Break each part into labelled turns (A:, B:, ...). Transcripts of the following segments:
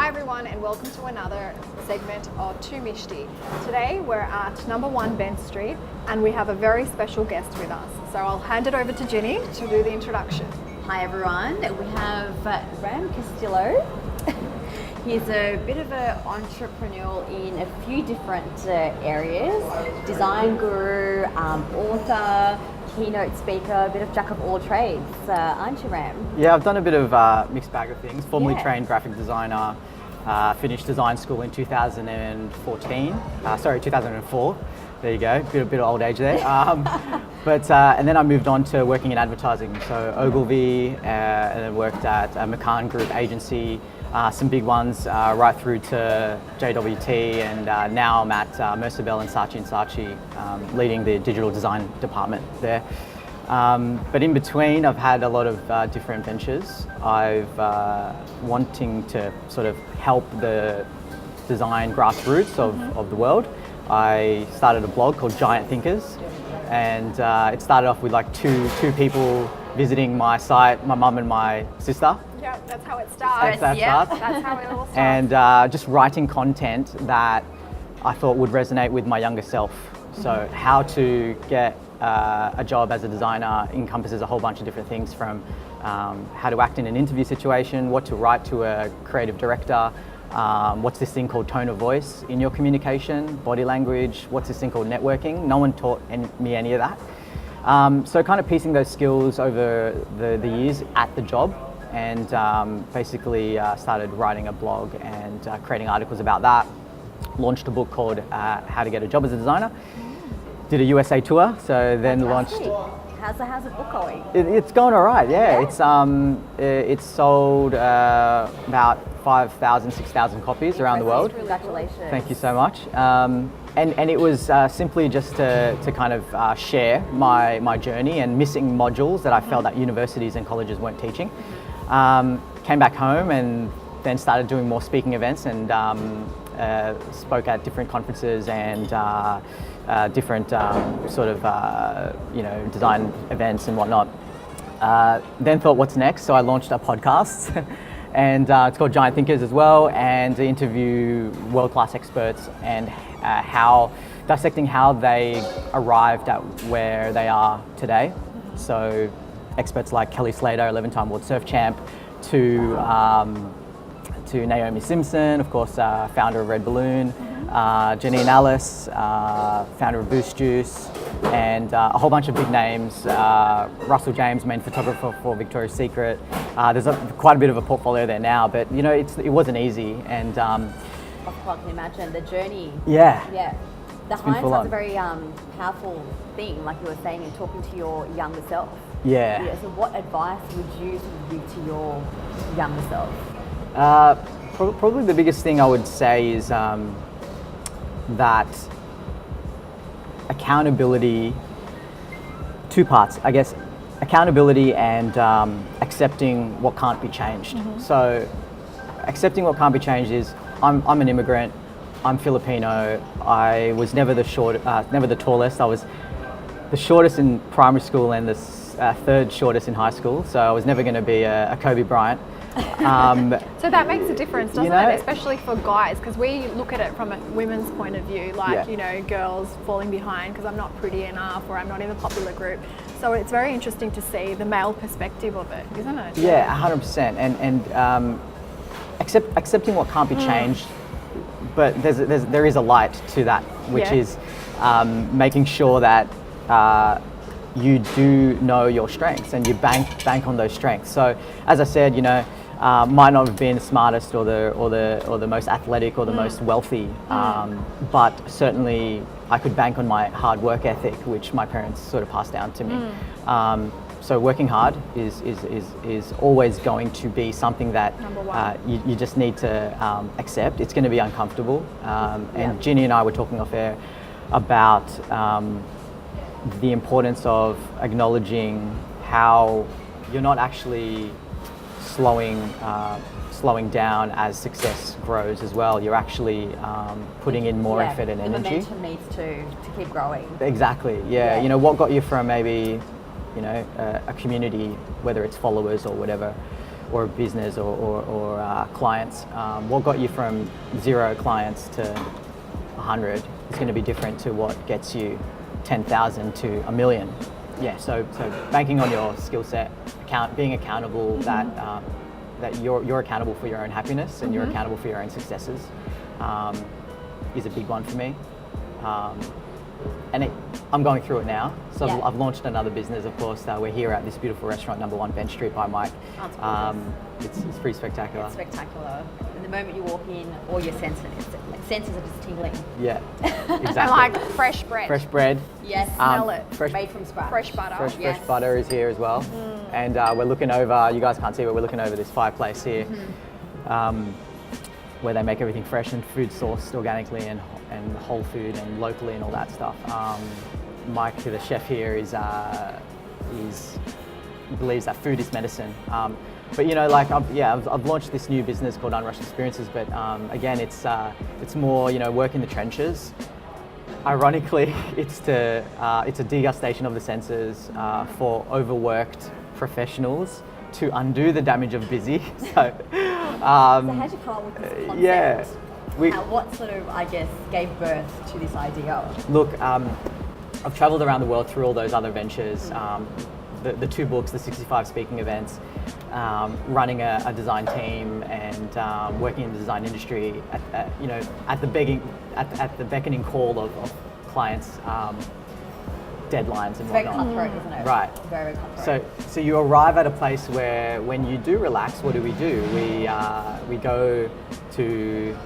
A: Hi everyone and welcome to another segment of Mishti. Today we're at #1 Bent Street and we have a very special guest with us. So I'll hand it over to Ginny to do the introduction.
B: Hi everyone, we have Ram Castillo. He's a bit of an entrepreneur in a few different areas. Design guru, author, keynote speaker, a bit of jack of all trades, aren't you, Ram?
C: Yeah, I've done a bit of mixed bag of things. Formerly trained graphic designer, finished design school in 2004. There you go, bit of old age there. And then I moved on to working in advertising. So Ogilvy, and then worked at McCann Group agency, some big ones, right through to JWT, and now I'm at Mercer Bell and Saatchi & Saatchi, leading the digital design department there. But in between, I've had a lot of different ventures. I've wanting to sort of help the design grassroots of the world. I started a blog called Giant Thinkers, and it started off with like two people visiting my site, my mum and my sister.
A: Yeah, that's how it starts.
C: That's how
A: it all starts.
C: And just writing content that I thought would resonate with my younger self. So how to get a job as a designer encompasses a whole bunch of different things, from how to act in an interview situation, what to write to a creative director, what's this thing called tone of voice in your communication, body language, what's this thing called networking. No one taught me any of that. So kind of piecing those skills over the years at the job, and basically started writing a blog and creating articles about that. Launched a book called How to Get a Job as a Designer. Did a USA tour, so then launched.
B: How's the book going?
C: It's going all right, yeah. It's sold about 5,000, 6,000 copies around the world.
B: Congratulations.
C: Thank you so much. And it was simply just to kind of share my journey and missing modules that I felt that universities and colleges weren't teaching. Came back home and then started doing more speaking events, and spoke at different conferences and different sort of design events and whatnot. Then thought, what's next? So I launched a podcast, and it's called Giant Thinkers as well, and to interview world-class experts and dissecting how they arrived at where they are today. So experts like Kelly Slater, 11-time world surf champ, to Naomi Simpson, of course, founder of Red Balloon, JINNIE and Alice, founder of Boost Juice, and a whole bunch of big names. Russell James, main photographer for Victoria's Secret. There's quite a bit of a portfolio there now, but you know, it wasn't easy. And
B: I can imagine the journey.
C: Yeah.
B: The hindsight's a very powerful thing, like you were saying, in talking to your younger self.
C: Yeah.
B: So what advice would you give to your younger self?
C: Probably the biggest thing I would say is that accountability, two parts, I guess, accountability and accepting what can't be changed. So accepting what can't be changed is, I'm an immigrant, I'm Filipino, I was never the tallest. I was the shortest in primary school and the third shortest in high school, so I was never going to be a Kobe Bryant.
A: So that makes a difference, doesn't it? Especially for guys, because we look at it from a women's point of view, like, you know, girls falling behind because I'm not pretty enough or I'm not in the popular group. So it's very interesting to see the male perspective of it, isn't it?
C: Yeah, 100%. And accepting what can't be changed, but there is a light to that, which is making sure that you do know your strengths and you bank on those strengths. So as I said, you know, might not have been the smartest or the most athletic or the most wealthy, but certainly I could bank on my hard work ethic, which my parents sort of passed down to me. So working hard is always going to be something that you just need to accept. It's going to be uncomfortable. And Ginny and I were talking off air about the importance of acknowledging how you're not actually slowing down as success grows as well. You're actually putting in more effort and energy.
B: The momentum needs to keep growing.
C: Exactly, yeah. You know, what got you from maybe, you know, a community, whether it's followers or whatever, or a business or clients, what got you from 0 clients to 100 is going to be different to what gets you 10,000 to 1 million. Yeah, so banking on your skill set, being accountable that you're accountable for your own happiness and you're accountable for your own successes is a big one for me. I'm going through it now. So I've launched another business, of course. We're here at this beautiful restaurant, number 1 Bench Street by Mike. It's pretty spectacular.
B: It's spectacular. And the moment you walk in, all your senses are just tingling.
C: Yeah, exactly.
A: And like fresh bread.
C: Fresh bread.
B: Yes.
A: Smell it.
B: Made from scratch.
A: Fresh butter.
C: Fresh butter is here as well. And we're looking over, you guys can't see, but we're looking over this fireplace here where they make everything fresh and food sourced organically and whole food and locally and all that stuff. Mike, the chef here, believes that food is medicine. But you know, like I've launched this new business called Unrushed Experiences. But again, it's more, you know, work in the trenches. Ironically, it's a degustation of the senses for overworked professionals to undo the damage of busy. So
B: how'd you come up with this concept?
C: Yeah.
B: What sort of, I guess, gave birth to this idea?
C: Look, I've traveled around the world through all those other ventures, the 2 books, the 65 speaking events, running a design team and working in the design industry at the beckoning call of clients' deadlines and
B: It's very
C: whatnot.
B: cutthroat, isn't it?
C: Right.
B: Very cutthroat.
C: So you arrive at a place where when you do relax, what do? We go to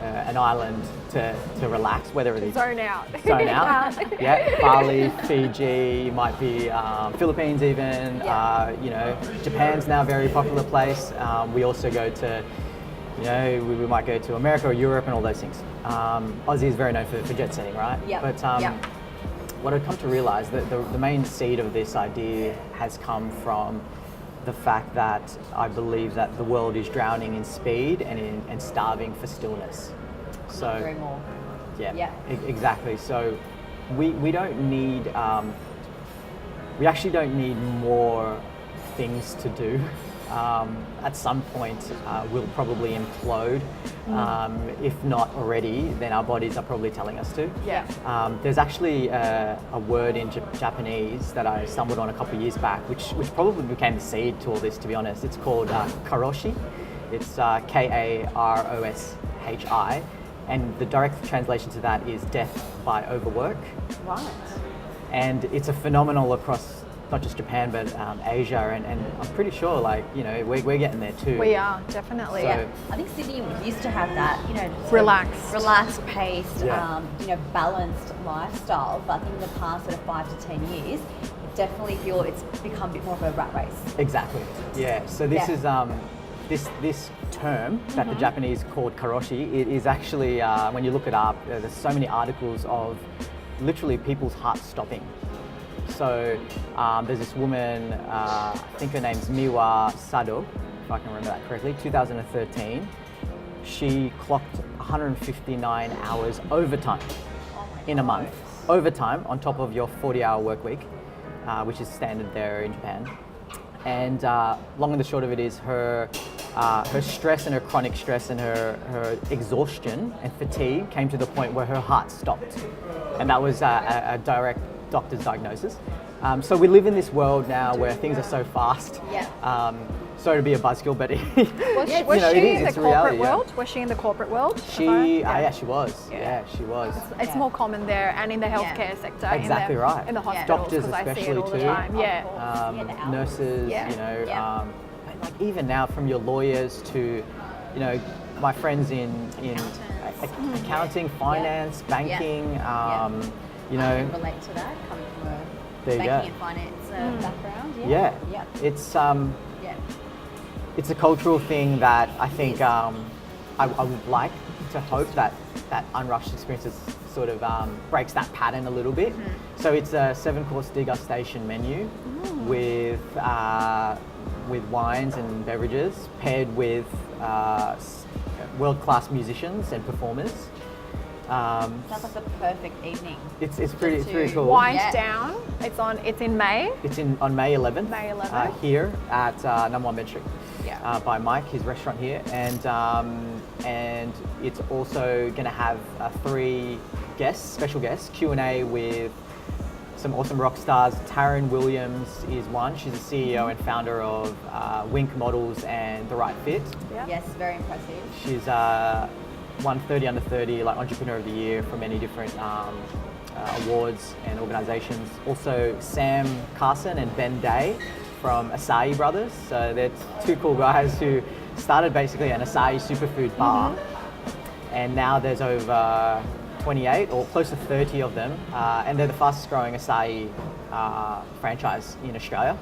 C: an island to relax, whether it is
A: Zone out.
C: Zone out. Yeah, Bali, Fiji, you might be Philippines even. You know, Japan's now a very popular place. We also go to, you know, we might go to America or Europe and all those things. Aussie is very known for jet setting, right?
B: Yeah.
C: But what I've come to realise that the main seed of this idea has come from the fact that I believe that the world is drowning in speed and starving for stillness. So,
B: Very more.
C: Yeah. Exactly. So we don't need, we actually don't need more things to do. At some point, we'll probably implode. If not already, then our bodies are probably telling us to.
A: Yeah.
C: There's actually a word in Japanese that I stumbled on a couple of years back, which probably became the seed to all this, to be honest. It's called karoshi. It's Karoshi. And the direct translation to that is death by overwork.
B: Right.
C: And it's a phenomenal across not just Japan, but Asia, and I'm pretty sure, like, you know, we're getting there too.
A: We are, definitely.
C: So-
B: Yeah, I think Sydney used to have that, you know, sort of
A: Relaxed
B: paced,
C: Yeah.
B: you know, balanced lifestyle. But I think in the past sort of 5 to 10 years, I definitely feel it's become a bit more of a rat race.
C: Exactly. Yeah. So this
B: Yeah.
C: is this term that the Japanese called karoshi. It is actually when you look it up, there's so many articles of literally people's hearts stopping. So there's this woman, I think her name's Miwa Sado, if I can remember that correctly, 2013. She clocked 159 hours overtime in a month. Overtime on top of your 40-hour work week, which is standard there in Japan. And long and the short of it is her stress and her chronic stress and her exhaustion and fatigue came to the point where her heart stopped. And that was a direct doctor's diagnosis. So we live in this world now where things are so fast.
B: Yeah.
C: Sorry to be a buzzkill, but
A: Was
C: you
A: she
C: know,
A: in the
C: it's
A: corporate
C: reality, yeah.
A: world? Was she in the corporate world?
C: She
A: Yeah.
C: she was. Yeah, she was.
A: It's
B: Yeah.
A: more common there and in the healthcare sector.
C: Exactly right.
A: In the
C: Yeah.
A: hospitals,
C: Doctors
A: because I see it
C: especially
A: all the
C: too.
A: time. Yeah.
B: Of course. The hours.
C: Nurses,
A: Yeah.
C: you know,
B: Yeah.
C: but like even now from your lawyers to, you know, my friends in accounting, finance, banking, you
B: I
C: know,
B: can relate to that, coming from a
C: There you
B: banking
C: go.
B: and finance background.
C: yeah,
B: Yeah.
C: it's
B: Yeah.
C: it's a cultural thing that I think I would like to hope that Unrushed Experiences sort of breaks that pattern a little bit. So it's a 7-course degustation menu with wines and beverages paired with world-class musicians and performers.
B: Sounds like the perfect evening.
C: It's pretty cool.
A: Wind
B: Yeah.
A: down. It's in May.
C: It's on May 11th.
A: May 11th.
C: Here at number 1 Bench Street. by Mike, his restaurant here, and it's also going to have 3 special guests, Q&A with some awesome rock stars. Taryn Williams is one. She's the CEO and founder of Wink Models and The Right Fit.
B: Yeah. Yes, very impressive.
C: She's won 30 Under 30 like Entrepreneur of the Year from many different awards and organizations. Also Sam Carson and Ben Day from Acai Brothers. So they're 2 cool guys who started basically an acai superfood bar, and now there's over 28 or close to 30 of them, and they're the fastest growing acai franchise in Australia.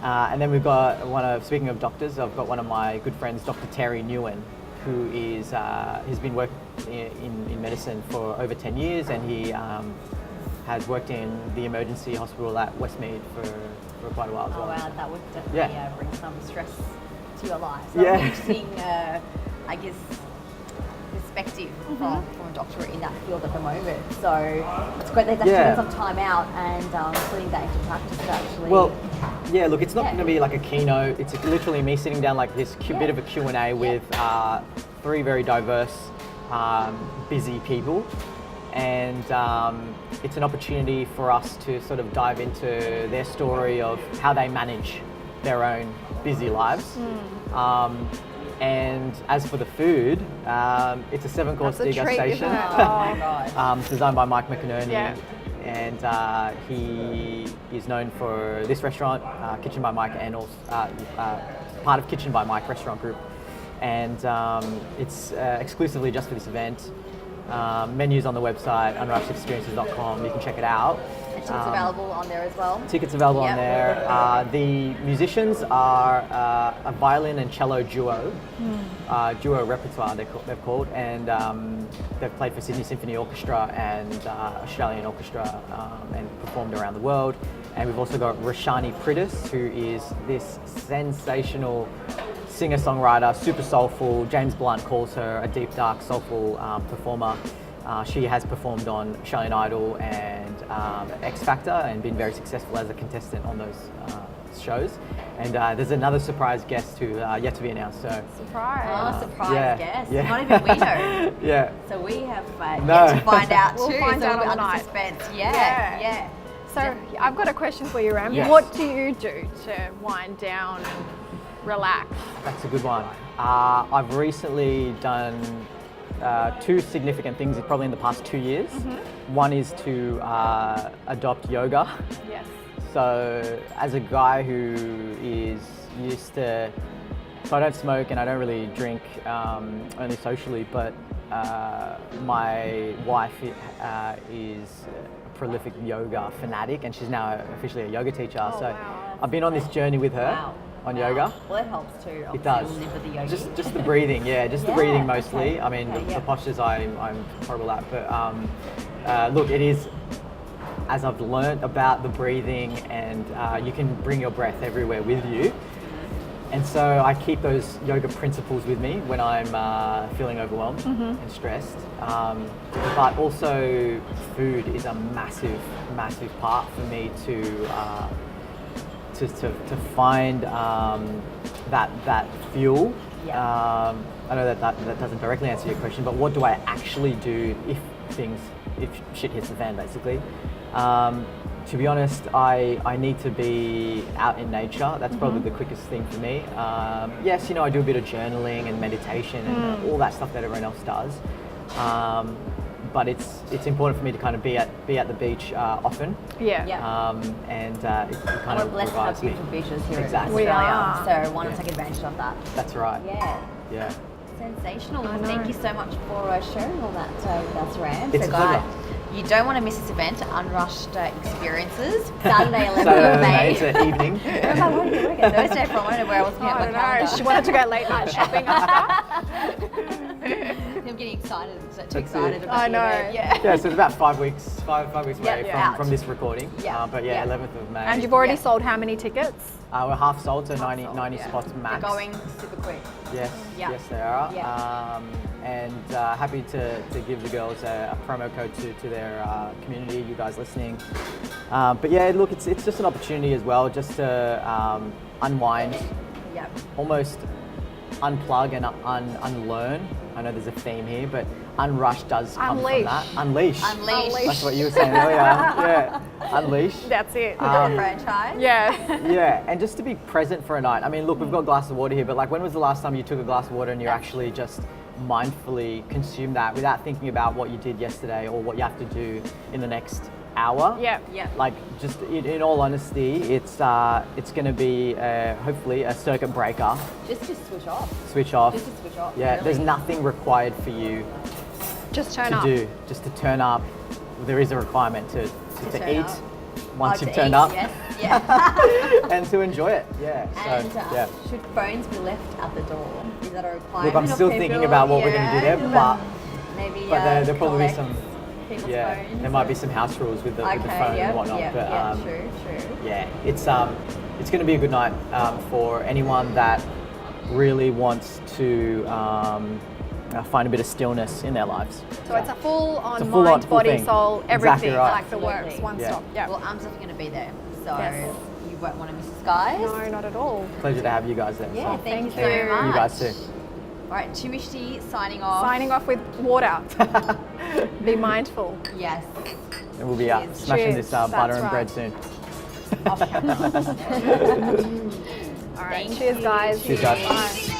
C: And then we've got speaking of doctors, I've got one of my good friends, Dr. Terry Newen, who has been working in medicine for over 10 years, and he has worked in the emergency hospital at Westmead for quite a while as well.
B: Oh wow, that would definitely bring some stress to your life. So
C: Yeah.
B: interesting, I guess, perspective from a doctor in that field at the moment. So it's great they've taken some time out and putting that into practice to actually.
C: Well, yeah, look, it's not going to be like a keynote. It's literally me sitting down like this bit of a Q&A with 3 very diverse, busy people. And it's an opportunity for us to sort of dive into their story of how they manage their own busy lives. And as for the food, it's a 7-course degustation.
A: Oh my God.
C: Designed by Mike McInerney. And he is known for this restaurant, Kitchen by Mike, and also part of Kitchen by Mike restaurant group. And it's exclusively just for this event. Menus on the website, unrushedexperiences.com, you can check it out.
B: And tickets available on there as well?
C: Tickets available on there. The musicians are a violin and cello duo, duo repertoire they've called, and they've played for Sydney Symphony Orchestra and Australian Orchestra and performed around the world. And we've also got Rashani Prittis, who is this sensational singer-songwriter, super soulful. James Blunt calls her a deep, dark, soulful performer. She has performed on Australian Idol and X Factor and been very successful as a contestant on those shows. And there's another surprise guest who yet to be announced. So
A: Surprise.
B: Oh, surprise guest.
C: yeah.
B: Not even we know.
C: yeah.
B: So we have
C: No.
B: yet to find out too.
A: We'll find
B: so
A: out
B: we're
A: on the
B: under
A: night.
B: suspense.
A: Yeah.
B: Yeah.
A: So I've got a question for you, Ram.
C: Yes.
A: What do you do to wind down and relax?
C: That's a good one. I've recently done 2 significant things probably in the past 2 years. One is to adopt yoga.
A: Yes.
C: So as a guy who is used to, so I don't smoke and I don't really drink, only socially, but my wife is a prolific yoga fanatic, and she's now officially a yoga teacher.
A: Oh,
C: so
A: wow.
C: I've been on this journey with her on yoga.
B: Well, it helps too.
C: It does.
B: Live with the yogi.
C: Just the breathing, just the
B: Yeah,
C: breathing mostly.
B: okay,
C: I mean,
B: okay,
C: the postures I'm horrible at, but look, it is, as I've learned about the breathing, and you can bring your breath everywhere with you. And so I keep those yoga principles with me when I'm feeling overwhelmed and stressed. But also food is a massive, massive part for me to find that fuel.
B: Yeah.
C: I know that doesn't directly answer your question, but what do I actually do if shit hits the fan, basically? To be honest, I need to be out in nature. That's probably the quickest thing for me. Yes, I do a bit of journaling and meditation and all that stuff that everyone else does. But it's important for me to kind of be at the beach often.
A: Yeah.
C: And it kind
B: We're
C: of
B: blessed to have
C: revives me.
B: beautiful beaches here
C: Exactly.
B: in
A: We
B: Australia,
A: are.
B: so why not take advantage of that?
C: That's right.
B: Yeah. Sensational.
A: I
B: Well, thank
A: know.
B: you so much for sharing all that with us, Ram.
C: It's
B: so
C: a
B: guys,
C: pleasure.
B: you don't want to miss this event, Unrushed Experiences, Saturday 11th
C: So
B: of May.
C: it's an evening.
B: What did I get Thursday from? I don't know where I was looking
A: I
B: at
A: don't
B: my
A: know.
B: calendar.
A: She wanted to go late night shopping and stuff.
B: I'm getting excited. So too
C: That's
B: excited
C: it.
B: about
A: I
B: the
A: know.
B: event. Yeah.
C: Yeah, so it's about 5 weeks away
B: Yeah.
C: from this recording.
B: Yeah.
C: But
B: Yeah.
C: 11th of May.
A: And you've already
B: Yeah.
A: sold how many tickets?
C: We're half sold, so 90
A: yeah.
C: spots
B: They're
C: max.
B: going super quick.
C: Yes,
B: Yeah.
C: yes they are.
B: Yeah.
C: And happy to give the girls a promo code to their community, you guys listening. But yeah, look, it's just an opportunity as well, just to unwind almost unplug and unlearn. I know there's a theme here, but unrushed does come from that. Unleash. That's what you were saying earlier. Yeah. Unleash.
A: That's it.
B: Franchise.
A: Yeah.
C: Yeah, and just to be present for a night. I mean, look, we've got a glass of water here, but like, when was the last time you took a glass of water and you actually just mindfully consume that without thinking about what you did yesterday or what you have to do in the next hour?
A: Yeah.
C: Like, just in all honesty, it's going to be hopefully a circuit breaker.
B: Just to switch off.
C: Switch off.
B: Just to switch off.
C: Yeah,
B: really.
C: there's nothing required for you
A: Just turn
C: to
A: up.
C: do. Just to turn up. There is a requirement to
B: turn
C: eat
B: up.
C: once
B: To
C: you've turned
B: eat,
C: up.
B: Yes. Yeah.
C: And to enjoy it. Yeah.
B: And
C: So, yeah.
B: should phones be left at the door? Is that a requirement?
C: Look, I'm
B: of
C: still
B: people?
C: thinking about what we're going to do there, but
B: maybe
C: there'll probably be
B: collect
C: some.
B: people's
C: Yeah,
B: phones
C: there might
B: or-
C: be some house rules with the phone
B: Okay,
C: and whatnot.
B: yeah,
C: but
B: yeah, true.
C: yeah, it's going to be a good night for anyone that really wants to find a bit of stillness in their lives.
A: So it's a full-on
C: full-on,
A: mind,
C: full
A: body,
C: thing.
A: soul, everything,
C: Exactly right.
A: like the works,
B: Absolutely.
A: one
C: Yeah.
A: stop. Yeah.
B: Well, I'm definitely going to be there, so
A: Yes.
B: you won't want to miss us, guys.
A: No, not at all.
C: Pleasure to have you guys there.
B: Yeah,
C: So,
B: thank you
A: Thank
B: so
A: you.
B: much.
C: you guys too.
B: All right, Twomishti signing off.
A: Signing off with water. Be mindful.
B: Yes.
C: And we'll be
B: Cheers.
C: smashing
A: Cheers.
C: this butter
A: That's
C: and
A: right.
C: bread soon.
B: Off camera.
A: All right.
B: Thank
A: Cheers,
B: you.
A: guys.
C: Cheers, guys.
A: Bye.